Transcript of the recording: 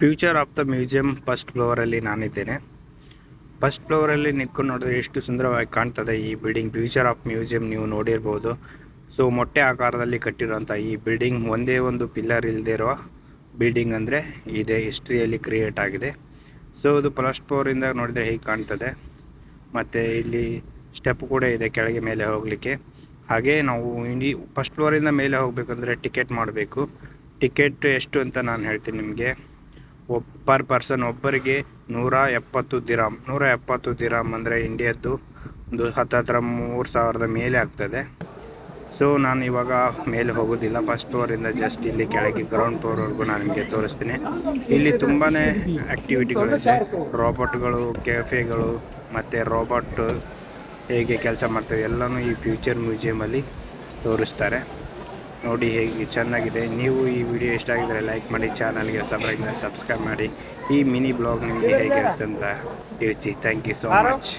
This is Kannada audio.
Future of the museum first ಫ್ಲೋರಲ್ಲಿ ನಾನಿದ್ದೇನೆ. ಫಸ್ಟ್ ಫ್ಲೋರಲ್ಲಿ ನಿಂತ್ಕೊಂಡು ನೋಡಿದ್ರೆ ಎಷ್ಟು ಸುಂದರವಾಗಿ ಕಾಣ್ತದೆ ಈ ಬಿಲ್ಡಿಂಗ್. ಫ್ಯೂಚರ್ ಆಫ್ ಮ್ಯೂಸಿಯಂ ನೀವು ನೋಡಿರ್ಬೋದು. ಸೊ ಮೊಟ್ಟೆ ಆಕಾರದಲ್ಲಿ ಕಟ್ಟಿರುವಂಥ ಈ ಬಿಲ್ಡಿಂಗ್ ಒಂದೇ ಒಂದು ಪಿಲ್ಲರ್ ಇಲ್ಲದೆ ಇರುವ ಬಿಲ್ಡಿಂಗ್ ಅಂದರೆ ಇದೆ, ಹಿಸ್ಟ್ರಿಯಲ್ಲಿ ಕ್ರಿಯೇಟ್ ಆಗಿದೆ. ಸೊ ಇದು ಫಸ್ಟ್ ಫ್ಲೋರಿಂದ ನೋಡಿದರೆ ಹೇಗೆ ಕಾಣ್ತದೆ. ಮತ್ತು ಇಲ್ಲಿ ಸ್ಟೆಪ್ ಕೂಡ ಇದೆ ಕೆಳಗೆ ಮೇಲೆ ಹೋಗಲಿಕ್ಕೆ. ಹಾಗೆ ನಾವು ಫಸ್ಟ್ ಫ್ಲೋರಿಂದ ಮೇಲೆ ಹೋಗಬೇಕಂದ್ರೆ ಟಿಕೆಟ್ ಮಾಡಬೇಕು. ಟಿಕೆಟ್ ಎಷ್ಟು ಅಂತ ನಾನು ಹೇಳ್ತೀನಿ ನಿಮಗೆ. ಪರ್ ಪರ್ಸನ್ ಒಬ್ಬರಿಗೆ 170 ದಿರಾಮ್. 170 ದಿರಾಮ್ ಅಂದರೆ ಇಂಡಿಯಾದ್ದು ಒಂದು ಹತ್ತಿರ 3,000 ಮೇಲೆ ಆಗ್ತದೆ. ಸೊ ನಾನು ಇವಾಗ ಮೇಲೆ ಹೋಗೋದಿಲ್ಲ, ಫಸ್ಟ್ ಫ್ಲೋರಿಂದ ಜಸ್ಟ್ ಇಲ್ಲಿ ಕೆಳಗೆ ಗ್ರೌಂಡ್ ಫ್ಲೋರ್ವರೆಗೂ ನಾನು ನಿಮಗೆ ತೋರಿಸ್ತೀನಿ. ಇಲ್ಲಿ ತುಂಬಾ ಆ್ಯಕ್ಟಿವಿಟಿಗಳಿದೆ. ರೋಬೋಟ್ಗಳು, ಕೆಫೆಗಳು ಮತ್ತು ರೋಬೋಟ್ ಹೇಗೆ ಕೆಲಸ ಮಾಡ್ತದೆ ಎಲ್ಲನೂ ಈ ಫ್ಯೂಚರ್ ಮ್ಯೂಸಿಯಮಲ್ಲಿ ತೋರಿಸ್ತಾರೆ. ನೋಡಿ ಹೇಗೆ ಚೆನ್ನಾಗಿದೆ. ನೀವು ಈ ವಿಡಿಯೋ ಇಷ್ಟ ಆಗಿದರೆ ಲೈಕ್ ಮಾಡಿ, ಚಾನಲ್ಗೆ ಸಬ್ಸ್ಕ್ರೈಬ್ ಮಾಡಿ. ಈ ಮಿನಿ ಬ್ಲಾಗ್ ನಿಮಗೆ ಹೇಗೆ ಅನಿಸ್ತು ಅಂತ ತಿಳಿಸಿ. Thank you so much.